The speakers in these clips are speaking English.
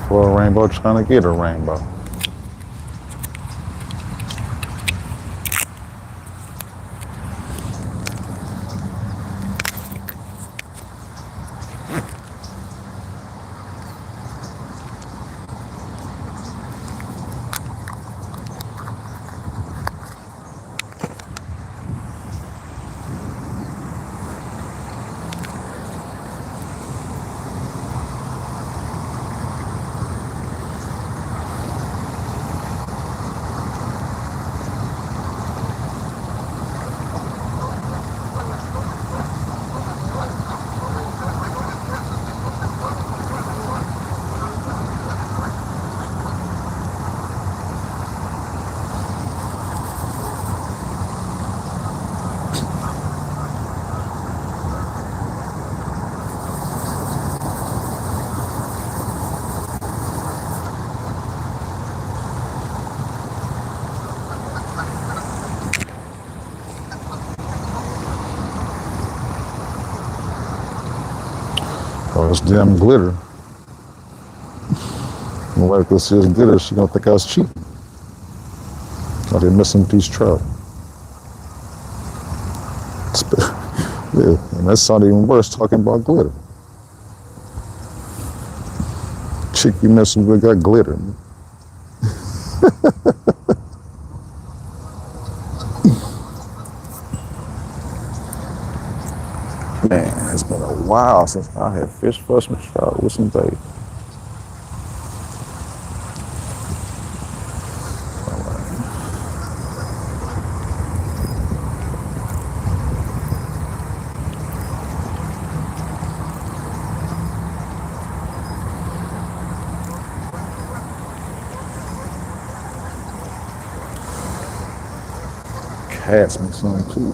for a rainbow, trying to get a rainbow. Oh, it's damn glitter. My wife goes see this glitter, she gonna think I was cheap. Oh, they're missing these trout. Yeah, and that sounded even worse talking about glitter. Chick you messing with got glitter. Man, it's been a while since I had fish for some trout with some bait. Cats me some too.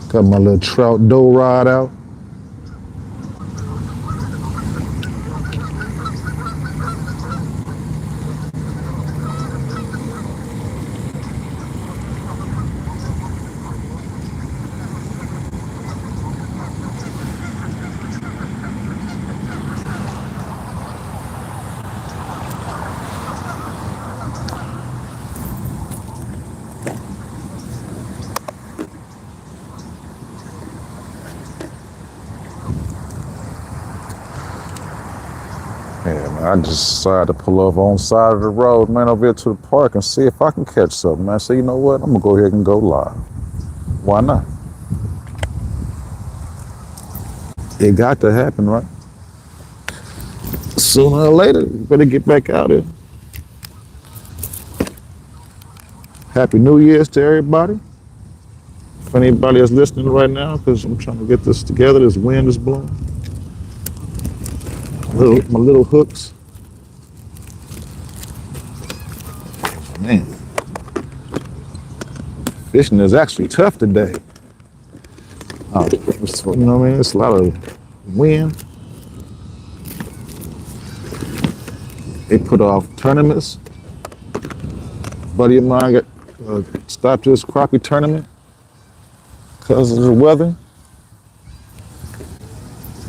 Got my little trout dough rod out. Yeah, man, I just decided to pull off on the side of the road, man, over here to the park and see if I can catch something, man. I say, you know what? I'm gonna go ahead and go live. Why not? It got to happen, right? Sooner or later, you better get back out here. Happy New Year's to everybody. If anybody is listening right now, because I'm trying to get this together, this wind is blowing. My little hooks. Man, fishing is actually tough today. You know what I mean? It's a lot of wind. They put off tournaments. A buddy of mine got stopped his crappie tournament because of the weather.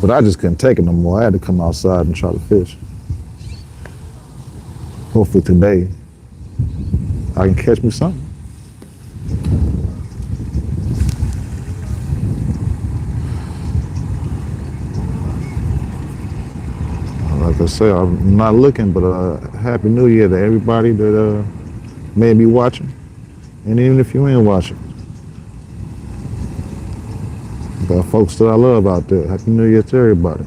But I just couldn't take it no more. I had to come outside and try to fish. Hopefully today I can catch me something. Like I say, I'm not looking, but Happy New Year to everybody that may be watching. And even if you ain't watching, got folks that I love out there. Happy New Year to everybody.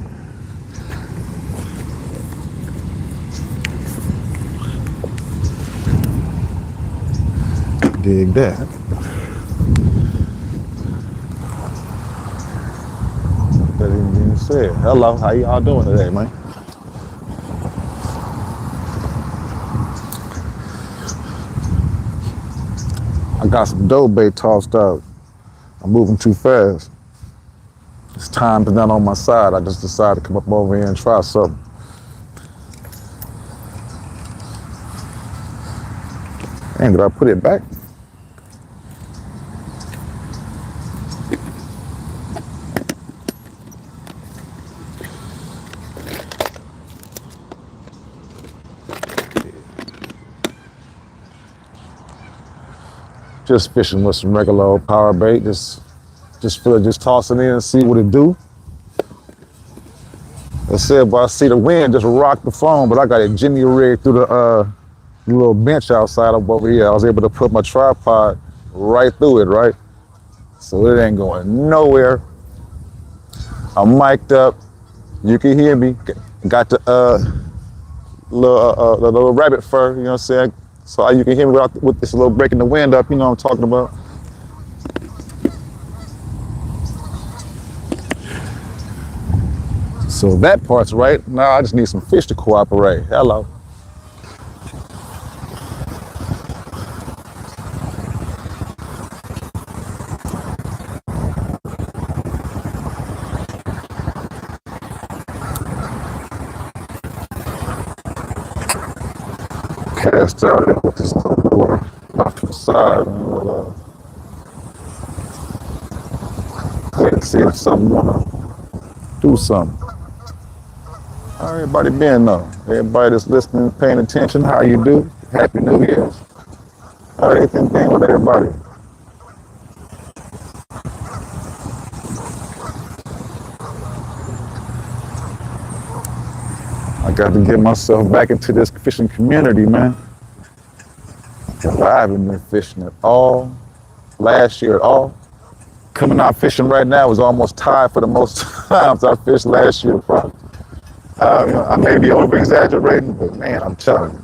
Dig that. That even being said. Hello, how y'all doing today, man? I got some dough bait tossed out. I'm moving too fast. This time is not on my side. I just decided to come up over here and try something. And did I put it back? Just fishing with some regular old power bait. Just toss it in and see what it do. I said, but I see the wind just rock the phone, but I got a jimmy rig through the little bench outside of over here. I was able to put my tripod right through it, right? So it ain't going nowhere. I'm mic'd up. You can hear me. Got the little rabbit fur, you know what I'm saying? So you can hear me with this little breaking the wind up, you know what I'm talking about. So that part's right. Now I just need some fish to cooperate. Hello. Cast out with this little off to the side and we'll see if something wanna do something. How everybody been though? Everybody that's listening, paying attention, how you do? Happy New Year's. How everything been with everybody? I got to get myself back into this fishing community, man. I haven't been fishing at all. Last year at all. Coming out fishing right now is almost tied for the most times I fished last year, probably. I may be over-exaggerating, but man, I'm telling you,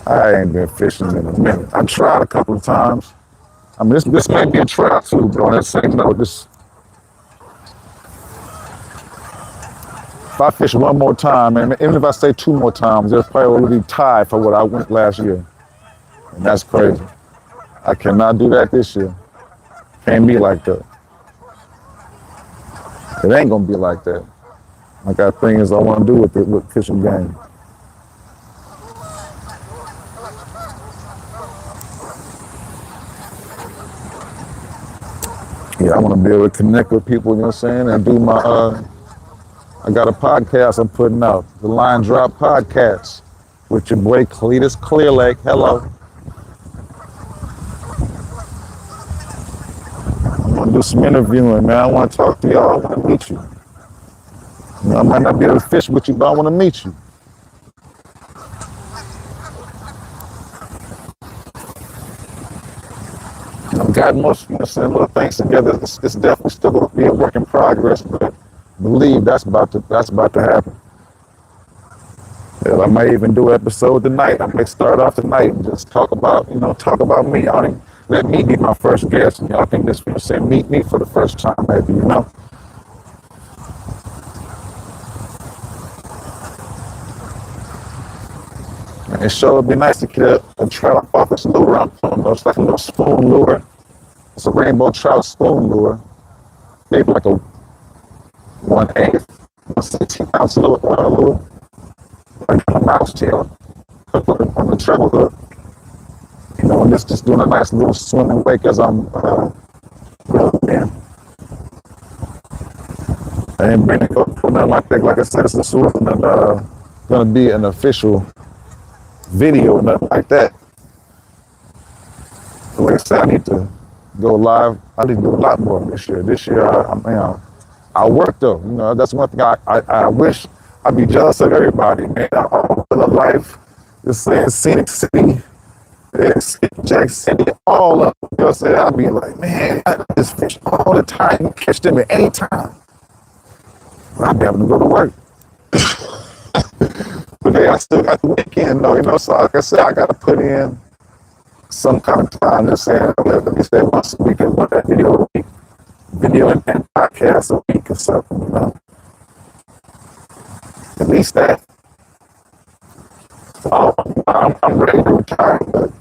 I ain't been fishing in a minute. I tried a couple of times. I mean, this may be a trout too, but on that same note, if I fish one more time, and even if I say two more times, there's probably be tied for what I went last year. And that's crazy. I cannot do that this year. Can't be like that. It ain't gonna be like that. I got things I want to do with it, with fishing game. Yeah, I want to be able to connect with people, you know what I'm saying, and do my, I got a podcast I'm putting out, the Line Drop Podcast, with your boy Cletus Clearlake. Hello. I want to do some interviewing, man. I want to talk to y'all. I want to meet you. You know, I might not be able to fish with you, but I want to meet you. I've got most, you know, saying little things together. It's definitely still going to be a work in progress, but believe that's about to happen. Yeah, I might even do an episode tonight. I might start off tonight and just talk about me. Let me be my first guest, and y'all can just, you know, say meet me for the first time, maybe, you know. And it sure would be nice to get a trout off this lure I'm pulling. It's like a little spoon lure. It's a rainbow trout spoon lure. Maybe like a 1/8, 16-ounce lure. Like a mouse tail. Put it on the treble hook. You know, and just doing a nice little swimming wake as I'm reeling in. I ain't bringing it up for nothing like that. Like I said, it's gonna be an official video or nothing like that. But like I said, I need to go live. I need to do a lot more this year. This year, I work though. You know, that's one thing I wish. I'd be jealous of everybody, man. I all live life. Just saying, Scenic City, Jack City, all of them. You know what I'm saying? I'd be like, man, I just fish all the time. You catch them at any time. I'd be able to go to work. But hey, I still got the weekend though, you know, so like I said, I gotta put in some kind of time to say, let me say once a week and one video a week, video and podcast a week or something, you know. At least that. So I'm ready to retire, but,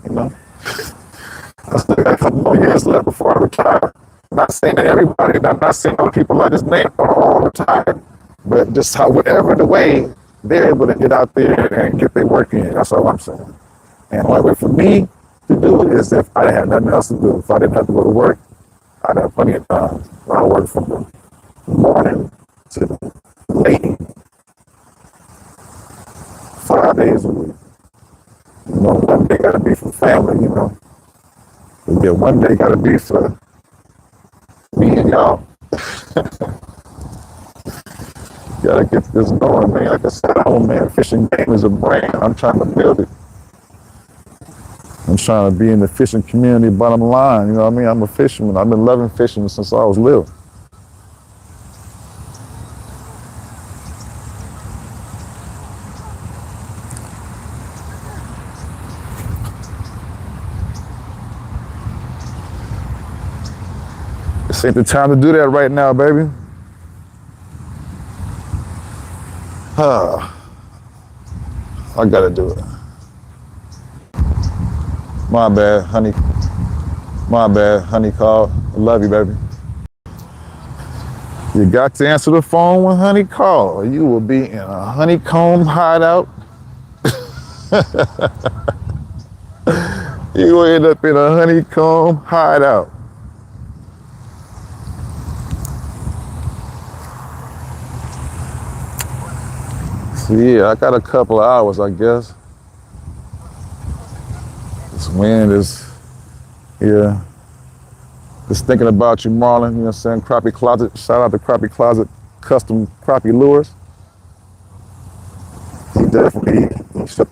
you know, I still got a couple more years left before I retire. Not saying that everybody, I'm not saying other people like this name all the time, but just how, whatever the way, they're able to get out there and get their work in. That's all I'm saying. And the only way for me to do it is if I didn't have nothing else to do. If I didn't have to go to work, I'd have plenty of time. I work from the morning to the late evening, 5 days a week. You know, one day gotta be for family, you know. But yeah, one day gotta be for me and y'all. Gotta get this going, man. Like I said, oh man, fishing game is a brand. I'm trying to build it. I'm trying to be in the fishing community, bottom line. You know what I mean? I'm a fisherman. I've been loving fishing since I was little. This ain't the time to do that right now, baby. I gotta do it. My bad, honey. My bad, honey called. I love you, baby. You got to answer the phone when honey called, or you will be in a honeycomb hideout. You will end up in a honeycomb hideout. So yeah, I got a couple of hours, I guess. This wind is, yeah. Just thinking about you, Marlon, you know what I'm saying? Crappie Closet, shout out to Crappie Closet, custom crappie lures. He definitely, he shut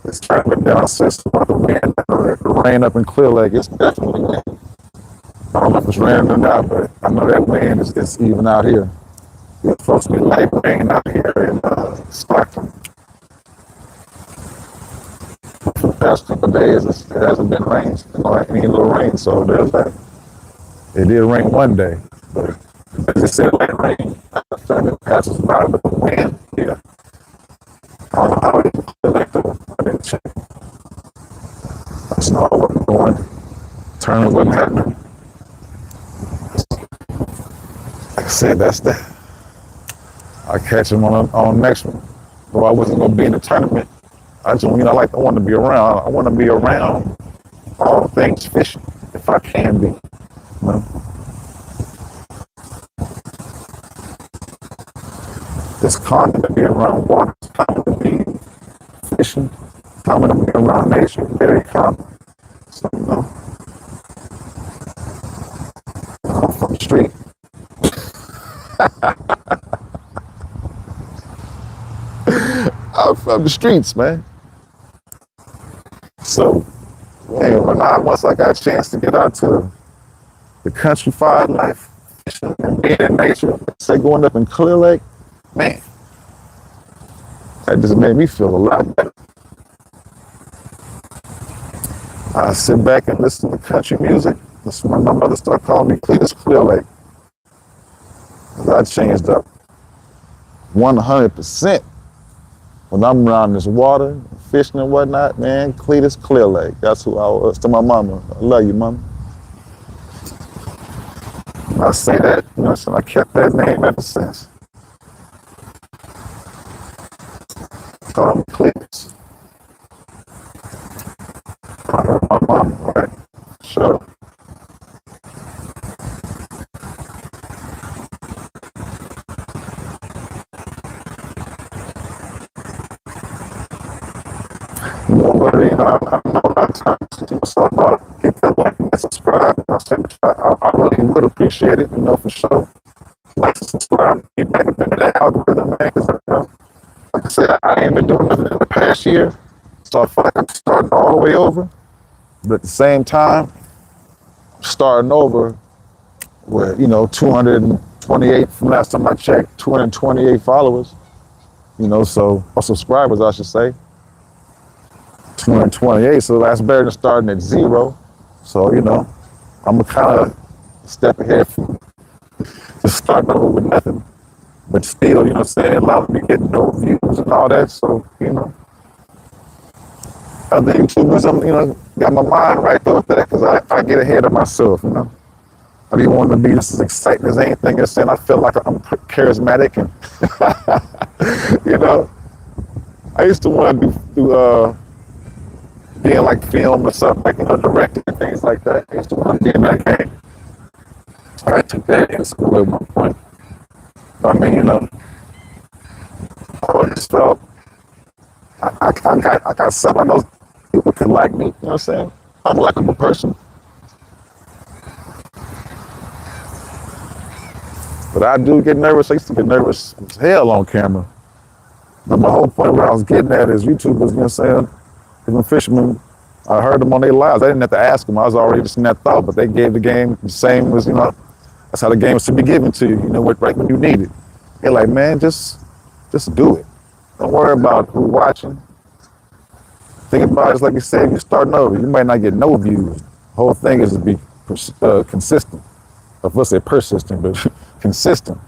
this tournament down since the wind, the rain up in Clear Lake, it's definitely wind. I don't know if it's raining or not, but I know that wind is even out here. It's supposed to be light rain out here in Stockton. For the past couple of days, it hasn't been rain, any little rain, so there's that. It did rain one day, but as I said, light rain, the time it passes by with the wind, yeah. I don't know how it is like though. I didn't check. That's not what I'm going. Tournament wasn't happening. Like I said, that's that. I catch him on next one. Though I wasn't gonna be in the tournament. I just, I want to be around. I want to be around all things fishing, if I can be. You know? It's common to be around water. It's common to be fishing. It's common to be around nature. Very common. So, you know, I'm from the street. I'm from the streets, man. So, man, once I got a chance to get out to the countrified life, fishing and being in nature, say going up in Clear Lake, man, that just made me feel a lot better. I sit back and listen to country music. That's when my mother started calling me Cletus Clear Lake. I changed up 100%. When I'm around this water, fishing and whatnot, man, Cletus Clear Lake. That's who I was to my mama. I love you, mama. I say that, you know, so I kept that name ever since. Call me Cletus. I heard my mama, right? Sure. You know, I know a lot of times people talk about hit that like and subscribe. And I said, I really would appreciate it, you know, for sure. Like and subscribe, get back up into that algorithm, man. Because, like I said, I ain't been doing nothing in the past year, so I feel like I'm starting all the way over. But at the same time, starting over with, you know, 228 from last time I checked, 228 followers, you know, so, or subscribers, I should say. 228, so that's better than starting at 0. So, you know, I'm gonna kind of step ahead from just starting over with nothing. But still, you know what I'm saying, allowing me to get no views and all that. So, you know, other YouTubers, I'm, you know, got my mind right though with that because I get ahead of myself, you know. I didn't want to be just as exciting as anything. You're saying I feel like I'm charismatic and you know, I used to want to do being like film or something, like directing and things like that. I used to want to be in that game. So I took that in school at one point. I mean, I always felt I got some of those people could like me. You know what I'm saying? I'm a likable person. But I do get nervous. I used to get nervous as hell on camera. But my whole point where I was getting at is YouTubers, you know what I'm saying? Even fishermen, I heard them on their lives. I didn't have to ask them. I was already just in that thought, but they gave the game the same as, that's how the game should be given to you, right when you need it. They're like, man, just do it. Don't worry about who's watching. Think about it, it's like you said, you're starting over. You might not get no views. The whole thing is to be consistent. Of course, say persistent, but consistent.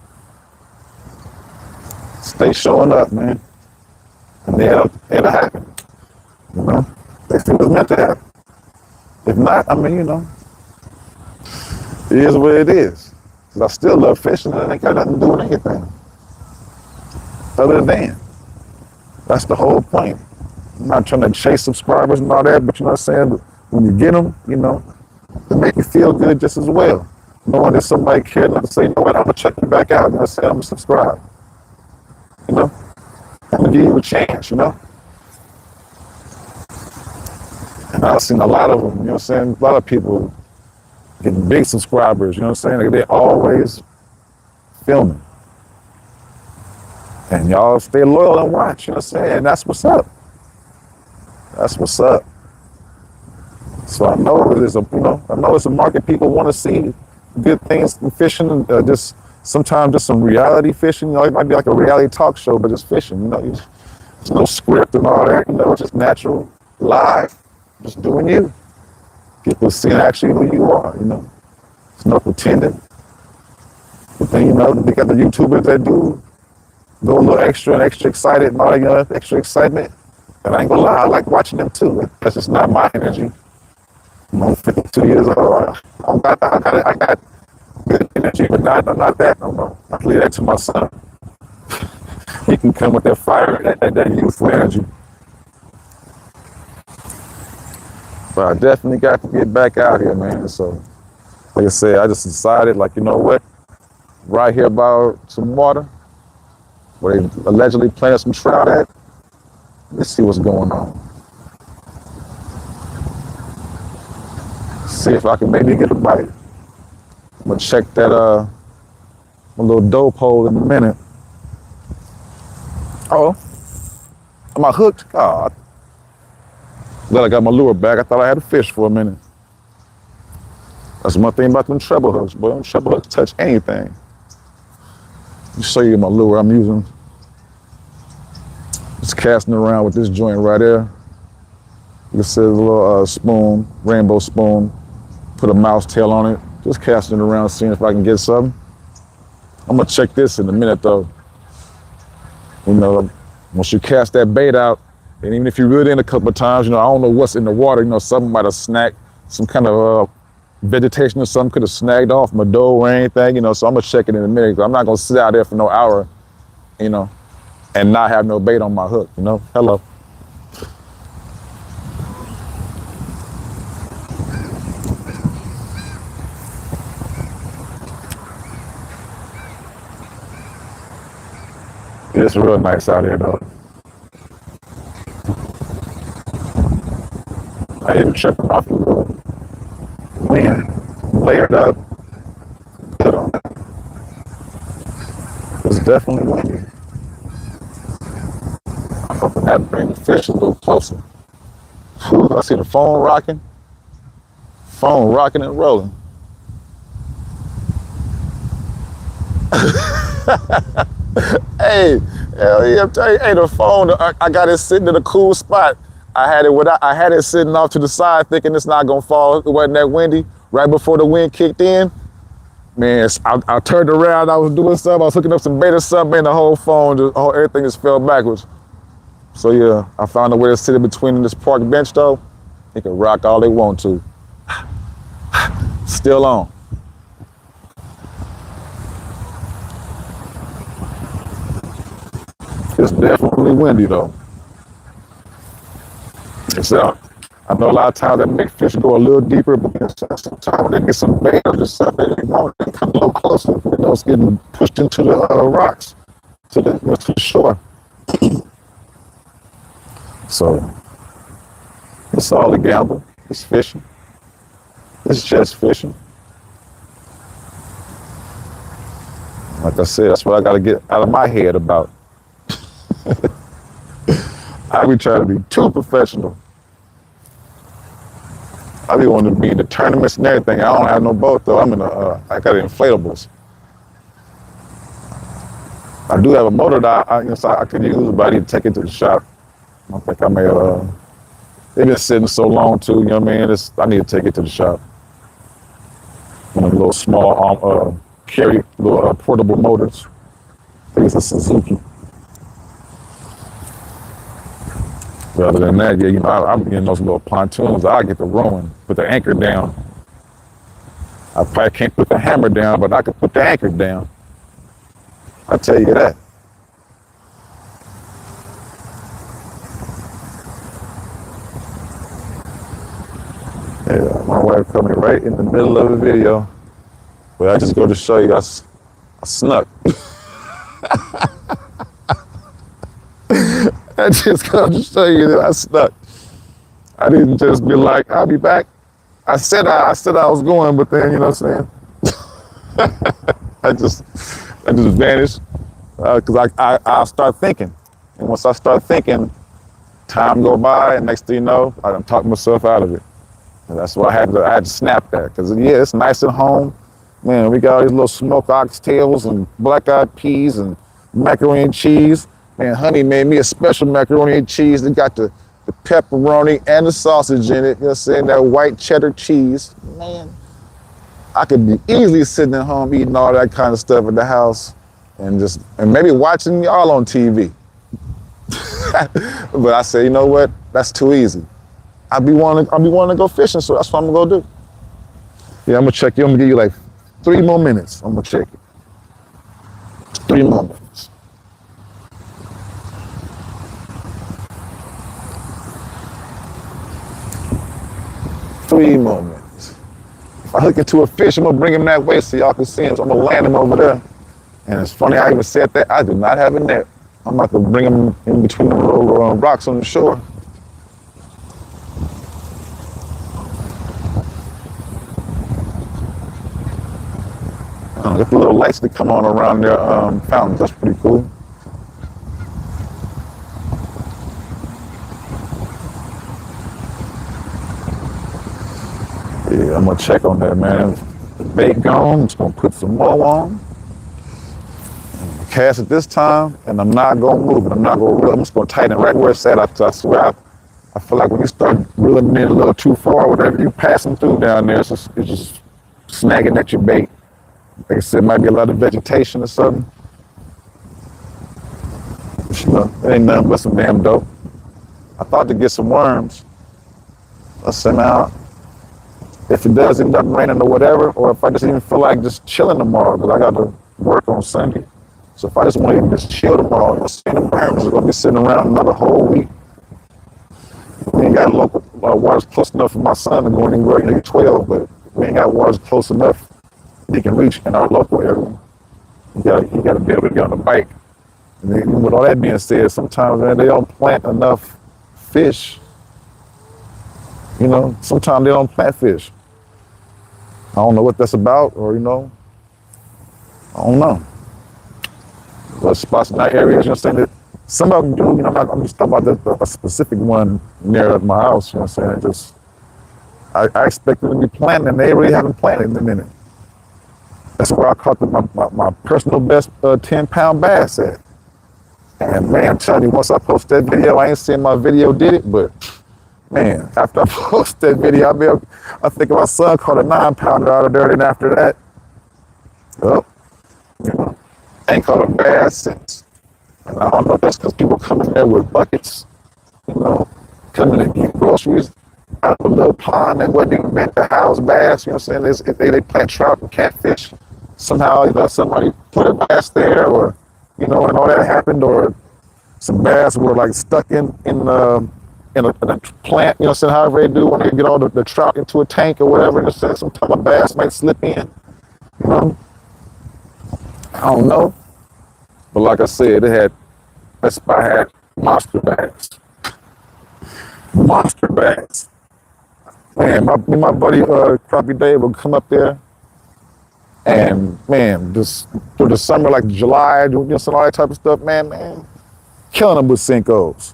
Stay showing up, man. And it'll happen. They think it's meant to happen. If not, I mean, it is what it is. Because I still love fishing and it ain't got nothing to do with anything. Other than. That's the whole point. I'm not trying to chase subscribers and all that, but you know what I'm saying? But when you get them, it make you feel good just as well. Knowing that somebody cared enough to say, you know what, I'm going to check you back out. You know what I'm saying? I'm going to subscribe. I'm going to give you a chance, And I've seen a lot of them, you know what I'm saying? A lot of people getting big subscribers, you know what I'm saying? Like they're always filming. And y'all stay loyal and watch, you know what I'm saying? And that's what's up. That's what's up. So I know it's a market people want to see good things in fishing, just sometimes just some reality fishing. It might be like a reality talk show, but just fishing. There's no script and all that. It's just natural, live, just doing you. People seeing actually who you are. There's no pretending. But then they got the YouTubers that do go a little extra and extra excited and all that, extra excitement. And I ain't gonna lie, I like watching them too. That's just not my energy. I'm 52 years old. I got good energy, but not that no more. I leave that to my son. He can come with that fire, that youthful energy. But I definitely got to get back out here, man. So, like I said, I just decided, you know what? Right here by some water, where they allegedly planted some trout at. Let's see what's going on. See if I can maybe get a bite. I'm gonna check that my little dope hole in a minute. Oh, am I hooked? Oh, glad I got my lure back. I thought I had a fish for a minute. That's one thing about them treble hooks, boy. Them treble hooks touch anything. Let me show you my lure I'm using. Just casting around with this joint right there. You can see a little spoon, rainbow spoon. Put a mouse tail on it. Just casting it around, seeing if I can get something. I'm gonna check this in a minute though. Once you cast that bait out, and even if you reel it in a couple of times, I don't know what's in the water. Something might have snagged, some kind of vegetation or something could have snagged off my dough or anything, So I'm gonna check it in a minute. I'm not gonna sit out there for no hour, and not have no bait on my hook, Hello. It's real nice out here, though. I even tripping off the wind, layered up. Good on that. It's definitely windy. I'm hoping that brings the fish a little closer. Whew, I see the phone rocking. Phone rocking and rolling. Hey, hell yeah, I'm telling you, hey, the phone, I got it sitting in a cool spot. I had it sitting off to the side thinking it's not gonna fall. It wasn't that windy. Right before the wind kicked in, man, I turned around, I was doing something, I was hooking up some bait or something, and the whole phone, everything just fell backwards. So yeah, I found a way to sit in between this park bench though. They can rock all they want to. Still on. It's definitely windy though. So I know a lot of times that make fish go a little deeper, but sometimes when they get some bait or just something they want, they come a little closer. You know, it's getting pushed into the rocks, to the shore. So it's all a gamble. It's fishing. It's just fishing. Like I said, that's what I got to get out of my head about. I be trying to be too professional. I be wanting to be in the tournaments and everything. I don't have no boat though. I got inflatables. I do have a motor that I could use, but I need to take it to the shop. I think I may they've been sitting so long too, you know what I mean? I need to take it to the shop. One of the little small carry little portable motors. I think it's a Suzuki. But other than that, yeah, you know, I'm getting those little pontoons. I get the rowing, put the anchor down. I probably can't put the hammer down, but I can put the anchor down. I tell you that. Yeah, my wife coming right in the middle of the video. But I just go to show you I snuck. I just go to show you that I snuck. I didn't just be like, I'll be back. I said I was going, but then, you know what I'm saying? I just vanished because I start thinking. And once I start thinking, time go by, and next thing you know, I done talked myself out of it. And that's why I had to snap that, because yeah, it's nice at home. Man, we got all these little smoked oxtails and black-eyed peas and macaroni and cheese. Man, honey made me a special macaroni and cheese that got the pepperoni and the sausage in it. You know what I'm saying? That white cheddar cheese. Man, I could be easily sitting at home eating all that kind of stuff at the house and maybe watching y'all on TV. But I said, you know what? That's too easy. I'll be wanting to go fishing, so that's what I'm gonna go do. Yeah, I'm gonna check you. I'm gonna give you like 3 more minutes. I'm gonna check it. 3 more minutes. Three more minutes. If I hook into a fish, I'm gonna bring him that way so y'all can see him. So I'm gonna land him over there. And it's funny I even said that. I do not have a net. I'm about to bring him in between the little rocks on the shore. Get the little lights that come on around their fountains. That's pretty cool. Yeah, I'm gonna check on that, man. The bait gone. I'm just gonna put some more on. Cast it this time, and I'm not gonna move it. I'm not gonna reel. I'm just gonna tighten it right where it's at. I swear, I feel like when you start reeling in a little too far, whatever you passing through down there, it's just snagging at your bait. Like I said, it might be a lot of vegetation or something. But, you know, it ain't nothing but some damn dope. I thought to get some worms. I said, now, if it does end up raining or whatever, or if I just even feel like just chilling tomorrow, because I got to work on Sunday. So if I just want to even just chill tomorrow, you'll see the worms are going to be sitting around another whole week. We ain't got local waters close enough for my son to go in and grow. He's 12, but we ain't got waters close enough he can reach in our local area. You got to be able to get on a bike. And then, with all that being said, sometimes, man, they don't plant enough fish. You know, sometimes they don't plant fish. I don't know what that's about, or, you know, I don't know. But spots in that area, you know, saying that some of them do. You know, I'm just talking about a specific one near my house. You know what I'm saying? I expected them to be planting, and they really haven't planted in a minute. That's where I caught my personal best 10-pound bass at. And man, I'm telling you, once I post that video, I ain't saying my video did it, but man, after I post that video, I think my son caught a 9-pounder out of there, and after that, well, you know, ain't caught a bass since. And I don't know if that's because people come in there with buckets, you know, coming to get groceries out of a little pond that wasn't even meant to house bass. You know what I'm saying? They plant trout and catfish. Somehow, you know, somebody put a bass there, or, you know, and all that happened, or some bass were like stuck in a plant, you know, so however they do when they get all the trout into a tank or whatever, and some type of bass might slip in, you know. I don't know. But like I said, that spot had monster bass. Monster bass. Man, my buddy Crappie Dave would come up there and man, just through the summer, like July, you know, some all that type of stuff, man, killing them with Cincos.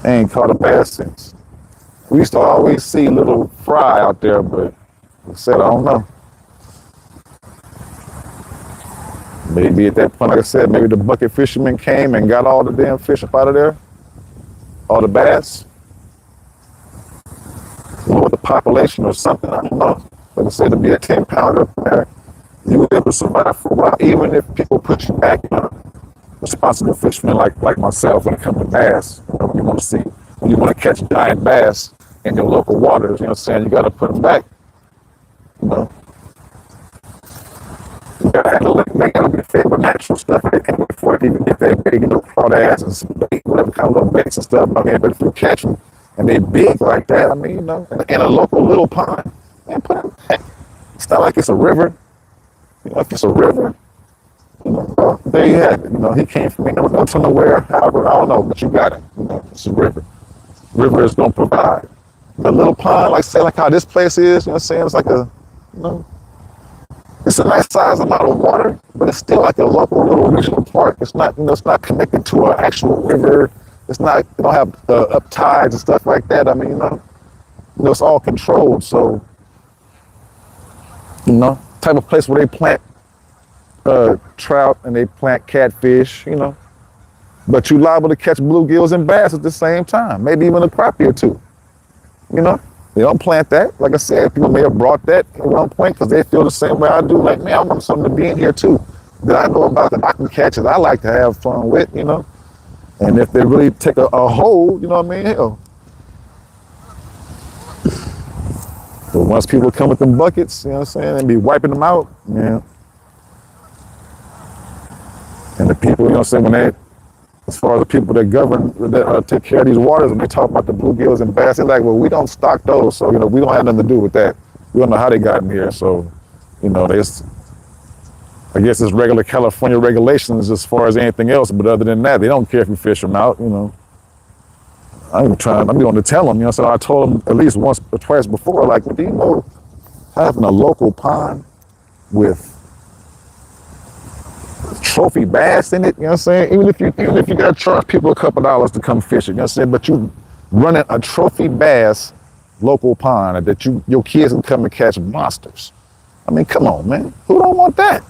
They ain't caught a bass since. We used to always see little fry out there, but I said, I don't know. Maybe at that point, like I said, maybe the bucket fishermen came and got all the damn fish up out of there, all the bass. Or the population or something, I don't know. Like I said, to be a 10-pounder up there, you would be able to survive for a while, even if people put you back, you know, responsible fishermen like myself when it comes to bass. You know, when you want to catch giant bass in your local waters, you know what I'm saying, you got to put them back, you know. You got to handle it. They got to be fed with natural stuff. They can't wait for it to even get that big, you know, crawdad ass and some bait, whatever kind of little baits and stuff. I mean, but if you catch them and they big like that, I mean, you know, in a local little pond, man, put them back. It's not like it's a river. You know, if it's a river, you know, well, there you have it. You know, he came from nowhere, however, I don't know, but you got it. You know, it's a river. River is gonna provide. The little pond, like say, like how this place is, you know what I'm saying? It's like a, you know, it's a nice size amount of water, but it's still like a local little regional park. It's not, you know, it's not connected to an actual river. It's not, you don't have up tides and stuff like that. I mean, you know, it's all controlled. So, you know, type of place where they plant trout and they plant catfish, you know. But you're liable to catch bluegills and bass at the same time, maybe even a crappie or two. You know, they don't plant that. Like I said, people may have brought that at one point because they feel the same way I do. Like, man, I want something to be in here too that I know about that I can catch it. I like to have fun with, you know. And if they really take a hold, you know what I mean? Hell. But once people come with them buckets, you know what I'm saying, and be wiping them out, man. And the people, you know what I'm saying, when they, as far as the people that govern, that take care of these waters, and they talk about the bluegills and bass, they're like, well, we don't stock those, so, you know, we don't have nothing to do with that. We don't know how they got in here, so, you know, I guess it's regular California regulations as far as anything else, but other than that, they don't care if you fish them out, you know. I'm going to tell them, you know, so I told them at least once or twice before, like, do you know, having a local pond with trophy bass in it, you know what I'm saying? Even if you got to charge people a couple dollars to come fish it, you know what I'm saying? But you running a trophy bass local pond that your kids can come and catch monsters. I mean, come on, man. Who don't want that?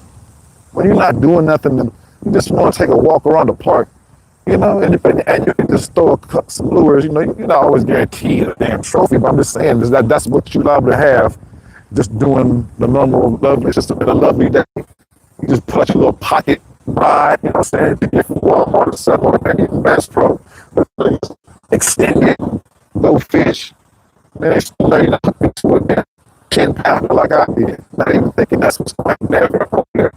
When you're not doing nothing, you just want to take a walk around the park, you know, and you can just throw some lures, you know, you're not always guaranteed a damn trophy, but I'm just saying that's what you're liable to have, just doing the normal lovely, it's just a lovely day. You just put your little pocket ride, you know what I'm saying? You get from Walmart or something, or maybe even Bass Pro, extend it, go fish, then you know, you're not hooking to a damn 10-pounder like I did, not even thinking that's what's going to never over there.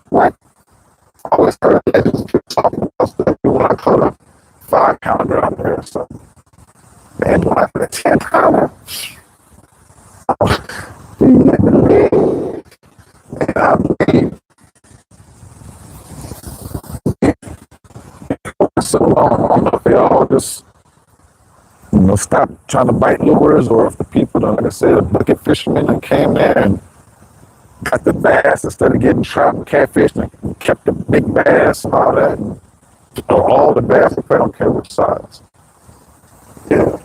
What? I always heard legends keep talking about stuff when I caught a 5-pounder out there or something. Man, when I put a 10-pounder, man, I believe. So long, I don't know if they all just, you know, stop trying to bite lures, or if the people, like I said, the bucket fishermen that came there and got the bass instead of getting trout and catfish, and kept the big bass and all that. And, you know, all the bass, if I don't care which size. Yeah.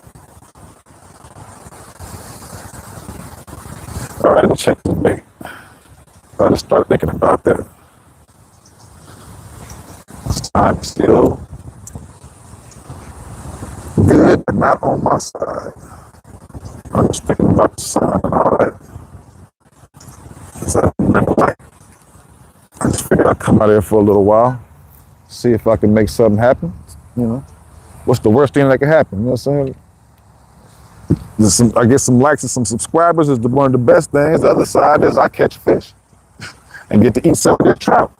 All right, let's check the bait. I just started thinking about that. I'm still good, but not on my side. I'm just thinking about the sun and all that. So, like, I just figured I'd come out here for a little while, see if I can make something happen. You know, what's the worst thing that could happen? You know what I'm saying? I get some likes and some subscribers is one of the best things. The other side is I catch fish and get to eat some of their trout.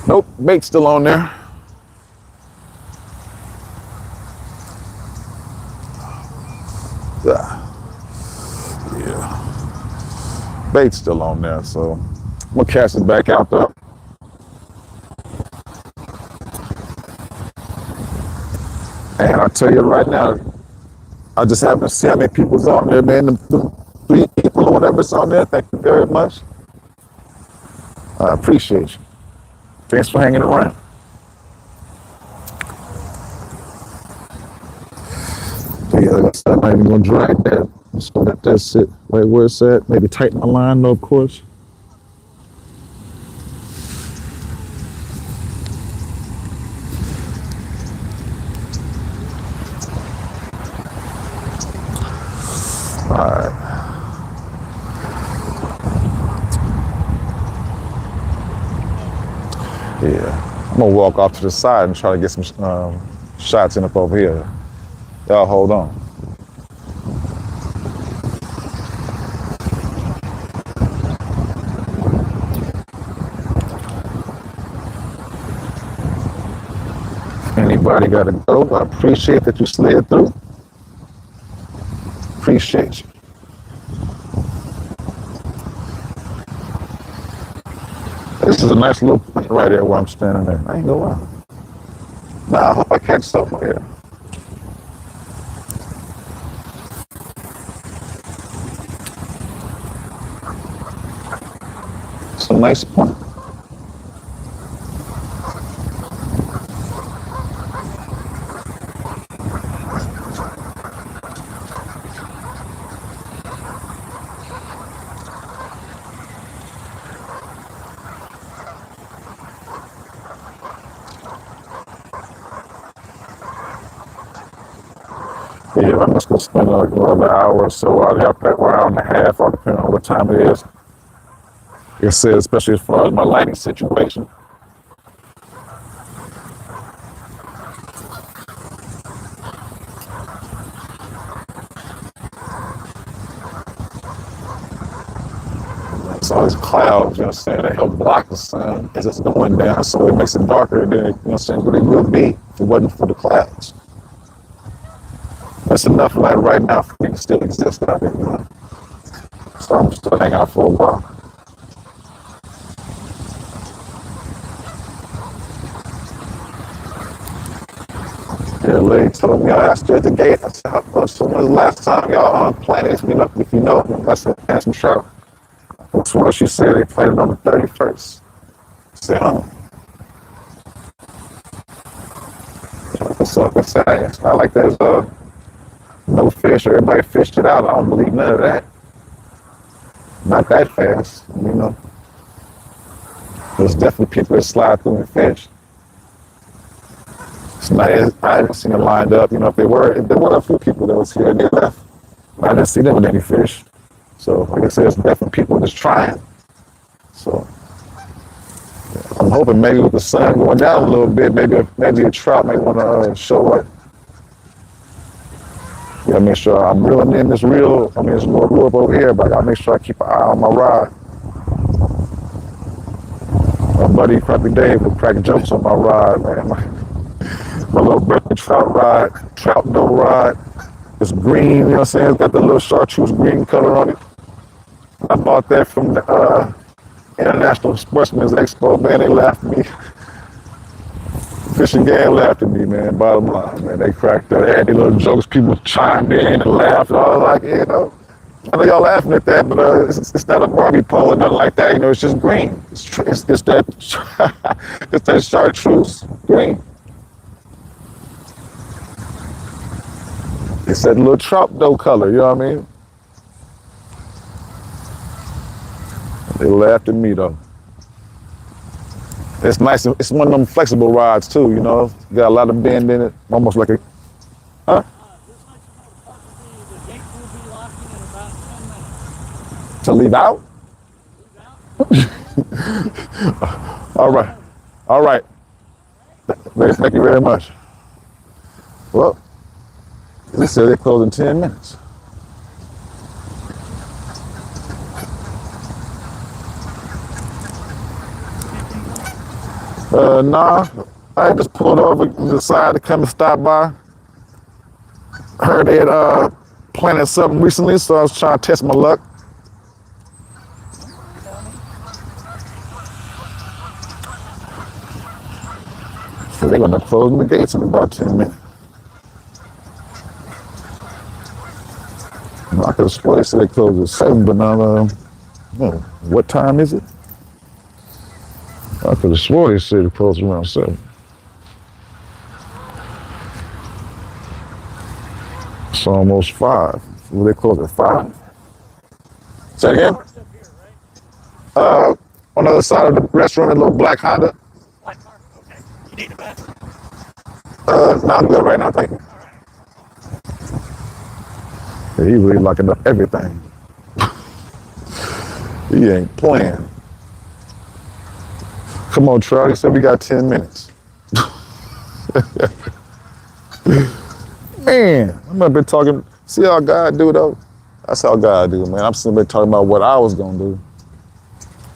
Nope, bait's still on there. Yeah, bait's still on there, so I'm gonna cast it back out there. And I tell you right now, I just haven't seen how many people's on there, man. The 3 people or whatever's on there. Thank you very much. I appreciate you. Thanks for hanging around. So yeah, I'm not even gonna drag that. Just gonna let that sit right where it's at. Maybe tighten my line though, of course. All right. Yeah. I'm gonna walk off to the side and try to get some shots in up over here. Y'all hold on. Anybody gotta go? I appreciate that you slid through. Appreciate you. This is a nice little point right here where I'm standing there. I ain't gonna lie. Nah, I hope I catch something here. It's a nice point. Yeah, I'm just gonna spend like another hour or so out here, back hour and a half, all depending on what time it is. Like I said, especially as far as my lighting situation. It's all these clouds, you know what I'm saying, they help block the sun as it's going down, so it makes it darker than, you know what I'm saying, what it would be if it wasn't for the clouds. That's enough light right now for me to still exist out here, you know? So I'm still hanging out for a while. Yeah, lady told me, I asked her at the gate, I said, so when was the last time y'all on planets? If you know, I said, ask me, Charlotte. That's what she said, they played it on the 31st. I said, what's up? I said, it's not like there's no fish or everybody fished it out. I don't believe none of that. Not that fast, you know. There's definitely people that slide through and fish. It's not, I haven't seen it lined up, you know, if there were a few people that was here and they left. I didn't see them with any fish. So, like I said, there's definitely people just trying. So, I'm hoping maybe with the sun going down a little bit, maybe a trout may want to show up. You gotta make sure I'm reeling in this reel. I mean, there's more reel up over here, but I gotta make sure I keep an eye on my rod. My buddy Crappy Dave will crack jokes on my rod, man. My little birthday trout rod, trout dough rod. It's green, you know what I'm saying? It's got the little chartreuse green color on it. I bought that from the International Sportsman's Expo, man. They laughed at me. Fishing game laughed at me, man. Bottom line, man. They cracked up. They had these little jokes. People chimed in and laughed. And I was like, you know, I know y'all laughing at that, but it's not a Barbie pole or nothing like that. You know, it's just green. It's that it's that chartreuse green. It's that little trout dough color. You know what I mean? They laughed at me though. It's nice. It's one of them flexible rods too, you know. Got a lot of bend in it, almost like a, huh? To leave out? All right. All right. Thank you very much. Well, they said they close in 10 minutes. Nah, I just pulled over and decided to come and stop by. Heard they had planted something recently, so I was trying to test my luck. So they're gonna close the gates in about 10 minutes. I could have sworn they said they closed at 7, but now, what time is it? I could have sworn they said it closed around 7. It's almost 5. Well, they close at 5. Say again? On the other side of the restaurant, a little black Honda. Black car? Okay. You need a bathroom? No, I'm good right now, thank you. Yeah, he really locking up everything. He ain't playing. Come on, Trout. He said we got 10 minutes. Man, I'm up here talking. See how God do though? That's how God do, man. I'm sitting there talking about what I was gonna do.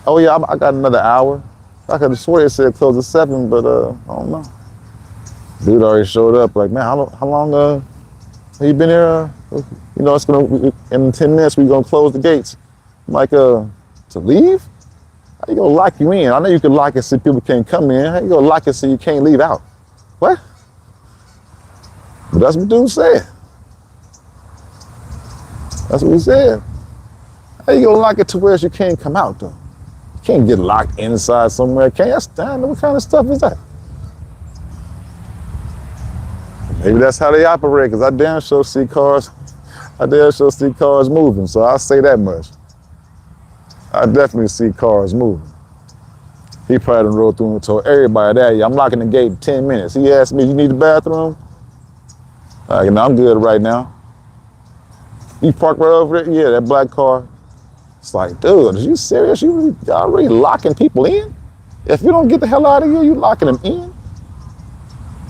Oh yeah, I got another hour. I could have sworn it said close at 7, but I don't know. Dude already showed up. Like, man, how long have you been here? You know, it's gonna in 10 minutes we gonna close the gates. I'm like, to leave? How you gonna lock you in? I know you can lock it so people can't come in. How you gonna lock it so you can't leave out? What? But that's what dude said. That's what he said. How you gonna lock it to where you can't come out though? You can't get locked inside somewhere. Can't you stand? What kind of stuff is that? Maybe that's how they operate, because I damn sure see cars. I damn sure see cars moving, so I'll say that much. I definitely see cars moving. He probably done rode through and told everybody that, yeah, I'm locking the gate in 10 minutes. He asked me, you need the bathroom? Like, no, I'm good right now. You park right over there? Yeah, that black car. It's like, dude, are you serious? Y'all really locking people in? If you don't get the hell out of here, you locking them in?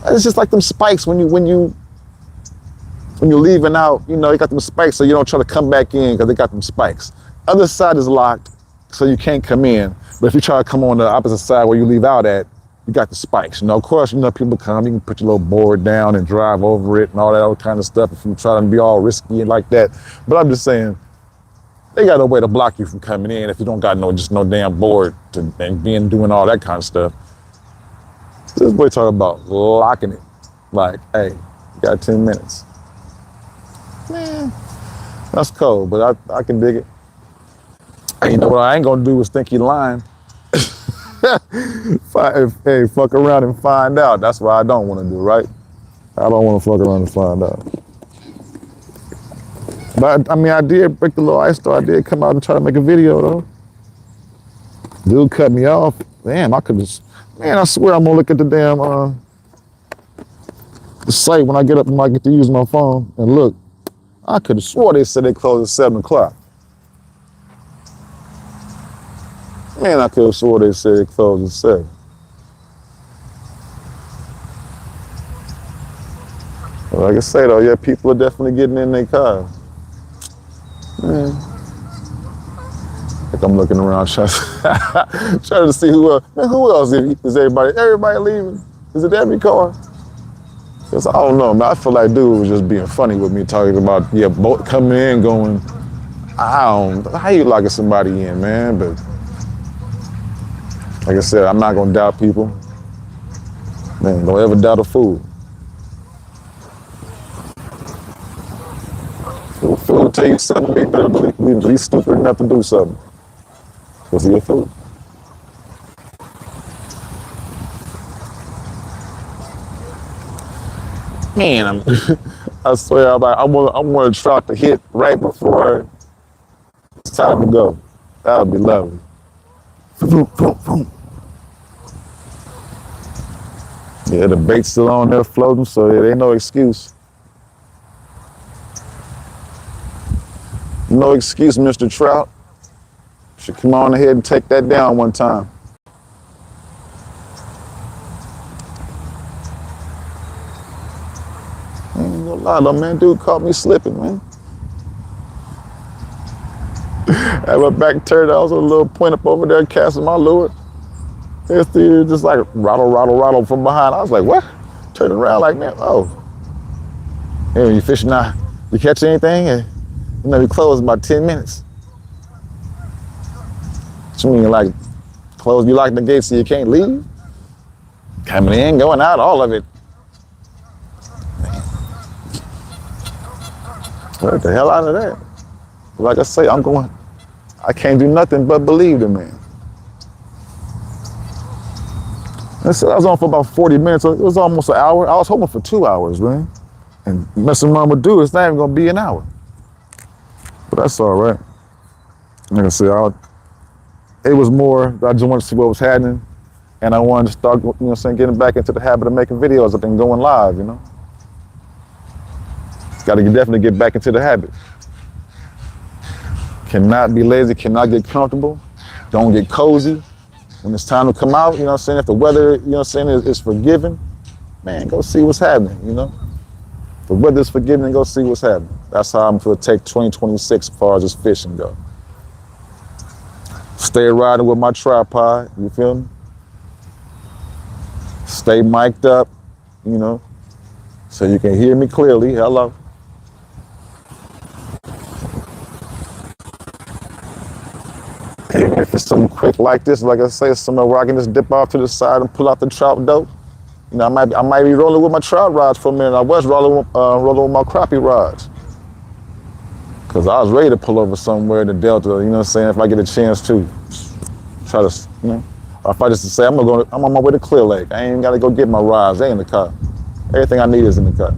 It's just like them spikes when you're leaving out, you know, you got them spikes so you don't try to come back in because they got them spikes. Other side is locked, so you can't come in. But if you try to come on the opposite side where you leave out at, you got the spikes. You know, of course, you know, people come, you can put your little board down and drive over it and all that other kind of stuff if you try to be all risky and like that. But I'm just saying, they got no way to block you from coming in if you don't got no damn board and doing all that kind of stuff. This boy talking about locking it. Like, hey, you got 10 minutes. Man, that's cold, but I can dig it. And you know what I ain't gonna do is think he lying. Hey, fuck around and find out. That's what I don't want to do, right? I don't want to fuck around and find out. But I mean, I did break the little ice though. I did come out and try to make a video though. Dude cut me off. Damn, I could just. Man, I swear I'm gonna look at the damn the site when I get up and I get to use my phone and look. I could have swore they said they closed at 7 o'clock. Man, I could have swore they said they closed at 7. But like I say though, yeah, people are definitely getting in their cars. Man. Like I'm looking around trying to see who else. Man, who else is everybody? Everybody leaving? Is it every car? Because I don't know, man. I feel like dude was just being funny with me talking about, yeah, both coming in going, how you locking somebody in, man? But like I said, I'm not gonna doubt people. Man, don't ever doubt a fool. If a fool tell you something, you better be stupid enough to do something. Because he a fool. Man, I swear, I want to try to hit right before it's time to go. That would be lovely. Yeah, the bait's still on there floating, so it ain't no excuse. No excuse, Mr. Trout. Should come on ahead and take that down one time. I ain't gonna lie though, man. Dude caught me slipping, man. Had my back turned, I was a little point up over there casting my lure. This dude just like rattle from behind. I was like, what? Turning around like, man, oh. Hey, you fishing now? You catch anything? And we close in about 10 minutes. What you mean, like, close, you lock the gate so you can't leave? Coming in, going out, all of it. Get the hell out of that. Like I say, I can't do nothing but believe the man. I said I was on for about 40 minutes. So it was almost an hour. I was hoping for 2 hours, man. And messing around with dude, it's not even gonna be an hour. But that's all right. Like I said, it was more, I just wanted to see what was happening. And I wanted to start, getting back into the habit of making videos. I've been going live, Got to definitely get back into the habit. Cannot be lazy, cannot get comfortable. Don't get cozy. When it's time to come out, if the weather, is forgiving, man, go see what's happening, If the weather's forgiving, go see what's happening. That's how I'm going to take 2026 as far as this fishing go. Stay riding with my tripod, you feel me? Stay mic'd up, so you can hear me clearly. Hello. If it's something quick like this, like I say, somewhere where I can just dip off to the side and pull out the trout dope, I might be rolling with my trout rods for a minute. I was rolling with my crappie rods. Cause I was ready to pull over somewhere in the Delta, if I get a chance to. Try to, or if I just say I'm on my way to Clear Lake. I ain't gotta go get my rods, they in the car. Everything I need is in the car.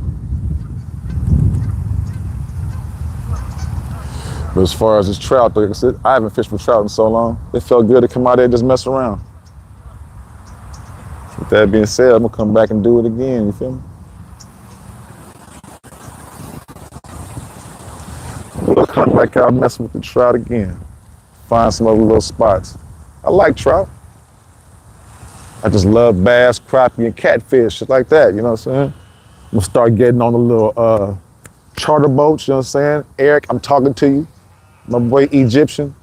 But as far as this trout, like I said, I haven't fished for trout in so long. It felt good to come out there and just mess around. With that being said, I'm gonna come back and do it again, you feel me? I'm gonna come back out messing with the trout again. Find some other little spots. I like trout. I just love bass, crappie, and catfish, shit like that, you know what I'm saying? I'm gonna start getting on the little charter boats, you know what I'm saying? Eric, I'm talking to you. My boy Egyptian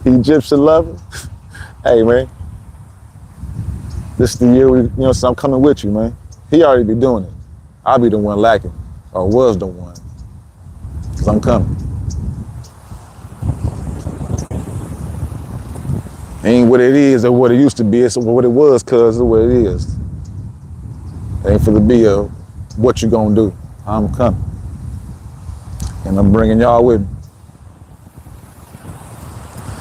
lover. Hey man, this is the year so I'm coming with you, man. He already be doing it. I'll be the one lacking, or was the one, cause I'm coming. Ain't what it is or what it used to be, it's what it was, cause it's what it is. Ain't for the be of what you gonna do. I'm coming. And I'm bringing y'all with me.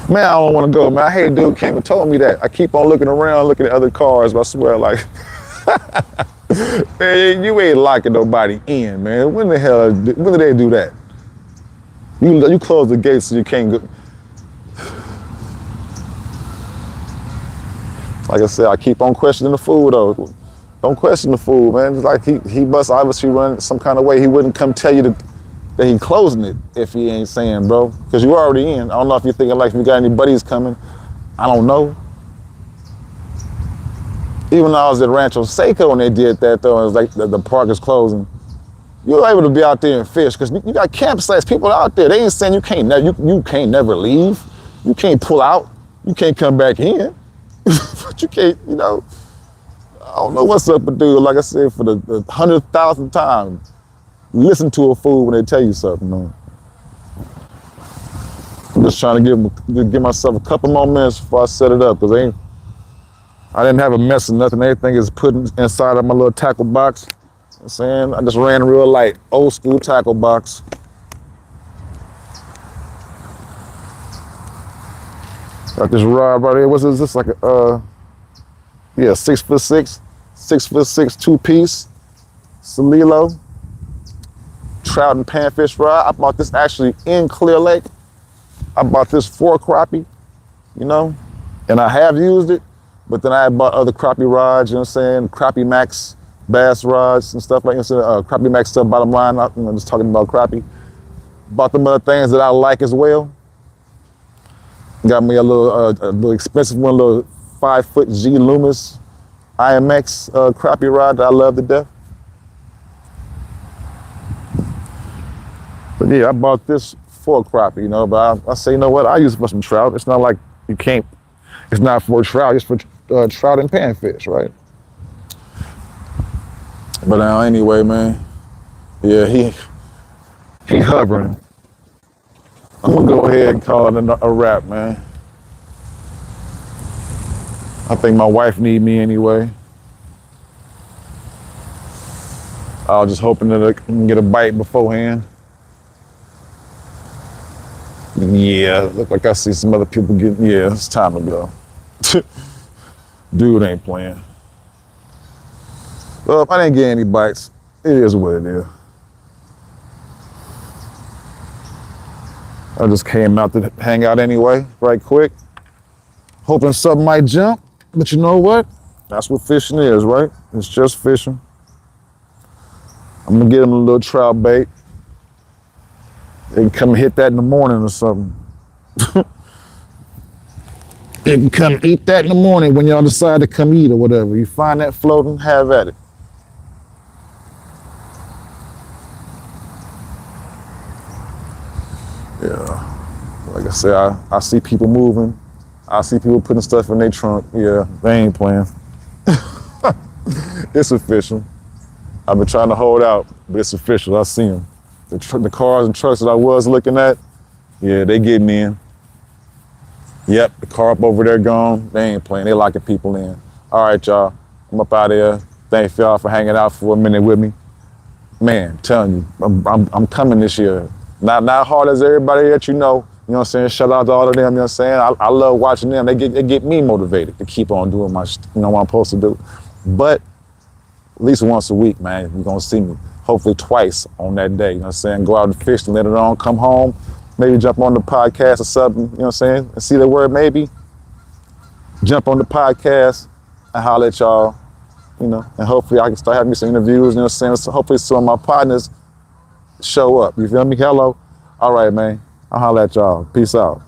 Man, I don't want to go, man. I hate a dude came and told me that. I keep on looking around, looking at other cars, but I swear, like, man, you ain't locking nobody in, man. When do they do that? You close the gates so you can't go. Like I said, I keep on questioning the food, though. Don't question the food, man. It's like he must obviously run some kind of way. He wouldn't come tell you that he closing it if he ain't saying, bro. Because you already in. I don't know if you're thinking like if you got any buddies coming. I don't know. Even though I was at Rancho Seco when they did that, though, it was like the park is closing. You were able to be out there and fish because you got campsites, people out there. They ain't saying you can't never leave. You can't pull out. You can't come back in. But you can't, I don't know what's up with dude. Like I said, for the 100,000th time, listen to a fool when they tell you something, man. I'm just trying to give myself a couple more minutes before I set it up, because I didn't have a mess or nothing. Everything is put inside of my little tackle box. You know what I'm saying? I just ran a real light, old school tackle box. Got this rod right here. What's this? Like a 6'6", 6'6" 2-piece Solilo trout and panfish rod. I bought this actually in Clear Lake. I bought this for crappie, and I have used it, but then I bought other crappie rods, Crappie Max bass rods and stuff like that. Crappie Max stuff, bottom line, I'm just talking about crappie. Bought them other things that I like as well. Got me a little expensive one, a little 5-foot G Loomis IMX crappie rod that I love to death. But yeah, I bought this for crappie, but I say, you know what? I use it for some trout. It's not like you can't. It's not for trout. It's for trout and panfish, right? But anyway, man, yeah, he hovering. I'm gonna go ahead and call it a wrap, man. I think my wife need me anyway. I was just hoping that I can get a bite beforehand. Yeah, look like I see some other people getting, yeah, it's time to go. Dude ain't playing. Well, if I didn't get any bites, it is what it is. I just came out to hang out anyway, right quick. Hoping something might jump, but you know what? That's what fishing is, right? It's just fishing. I'm gonna get him a little trout bait. They can come hit that in the morning or something. They can come eat that in the morning when y'all decide to come eat or whatever. You find that floating, have at it. Yeah. Like I said, I see people moving. I see people putting stuff in their trunk. Yeah, they ain't playing. It's official. I've been trying to hold out, but it's official. I see them. The cars and trucks that I was looking at, yeah, they getting in. Yep, the car up over there gone. They ain't playing. They locking people in. All right, y'all. I'm up out of here. Thanks y'all for hanging out for a minute with me. Man, telling you, I'm coming this year. Not hard as everybody that you know. You know what I'm saying? Shout out to all of them. You know what I'm saying? I love watching them. They get me motivated to keep on doing my, what I'm supposed to do. But at least once a week, man, you're gonna see me. Hopefully twice on that day. You know what I'm saying? Go out and fish and let it on. Come home. Maybe jump on the podcast or something. You know what I'm saying? And see the word maybe. Jump on the podcast and holler at y'all. You know, and hopefully I can start having some interviews. You know what I'm saying? So hopefully some of my partners show up. You feel me? Hello. All right, man. I'll holler at y'all. Peace out.